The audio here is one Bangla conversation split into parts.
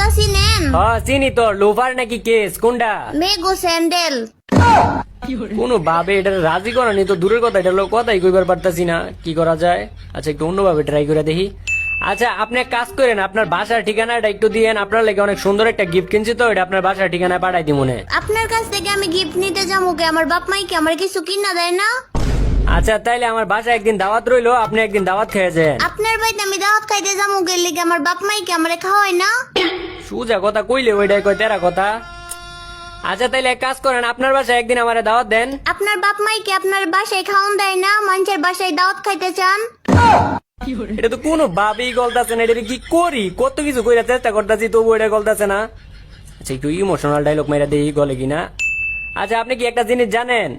জুতা চিনেন? হ্যাঁ চিনি তো, লোফার নাকি কেস কোনটা? মেগো স্যান্ডেল। কোনো ভাবে এটা রাজি করানি তো দূরের কথা, এটা লোক কথাই কইবার পারতাছি না, কি করা যায়? আচ্ছা একটু অন্যভাবে ট্রাই করে দেখি। আচ্ছা আপনি এক কাজ করেন, আপনার বাসার ঠিকানাটা একটু দিয়েন, আপনার লেগে অনেক সুন্দর একটা গিফট কিনছি তো, এটা আপনার বাসার ঠিকানায় পাঠাই দি মনে। আপনার কাছ থেকে আমি গিফট নিতে যাবো কে? আমার বাপ মাই কি আমার কিছু কিনা দেয় না? আচ্ছা তাইলে আমার বাসায় একদিন দাওয়াত রইলো, আপনি একদিন দাওয়াত খেয়ে যান। আপনার বাড়িতে আমি দাওয়াত খাইতে যাবো কে লিগে? আমার বাপ মাই কি আমারে খাওয়ায় না? সুজা কথা কইলে ওইটাই কয় তেরা কথা। আচ্ছা তাইলে এক কাজ করেন, আপনার বাসায় একদিন আমারে দাওয়াত দেন। আপনার বাপ মাই কি আপনার বাসায় খাওয়ান দেয় না? মানুষের বাসায় দাওয়াত খাইতে চান? এটা তো কোনো ভাবেই গলতাছে না, এটা কি করি? কত কিছু কইরা চেষ্টা করতেছি তবু এটা গলতাছে না। আচ্ছা একটু ইমোশনাল ডায়লগ মেরা দেই, গলে কিনা। আচ্ছা আপনি কি একটা জিনিস জানেন?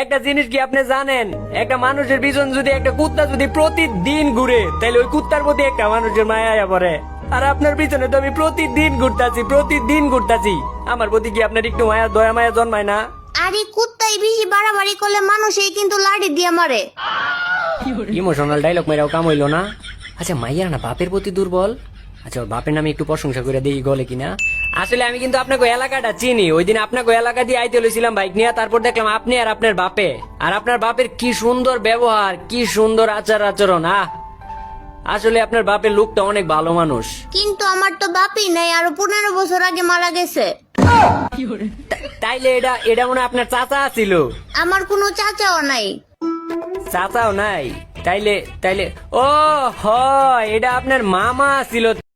একটা জিনিস কি আপনি জানেন, একটা মানুষের পিছন যদি একটা কুত্তা যদি প্রতিদিন ঘুরে, তাহলে ওই কুত্তার প্রতি একটা মানুষের মায়া আয়া পড়ে। আর আপনার পিছনে তো আমি প্রতিদিন ঘুরতাছি, আমার প্রতি কি আপনার একটু মায়া দয়া মায়া জন্মায় না? আরে কুত্তাই বেশি বাড়াবাড়ি করলে মানুষই কিন্তু লাড়ি দিয়ে মারে। ইমোশনাল ডায়লগ মেরাও কাম হইলো না। আচ্ছা মাইয়ার না বাপের প্রতি দুর্বল। আচ্ছা ওর বাপের নামে একটু প্রশংসা করে দেই, গলে কিনা। আসলে আমি কিন্তু আপনাকে এলাকাটা চিনি, ওই দিন আপনাকে এলাকা দিয়ে আইতে লইছিলাম বাইক নিয়ে, তারপর দেখলাম আপনি আর আপনার বাপে, আর আপনার বাপের কি সুন্দর ব্যবহার, কি সুন্দর আচার আচরণ। আসলে আপনার বাপের লোকটা অনেক ভালো মানুষ। কিন্তু আমার তো বাপই নাই, আরো 15 বছর আগে মারা গেছে। তাইলে এটা মনে হয় আপনার চাচা ছিল? আমার কোনো চাচাও নাই। চাচাও নাই? তাইলে ও হয় এটা আপনার মামা ছিল।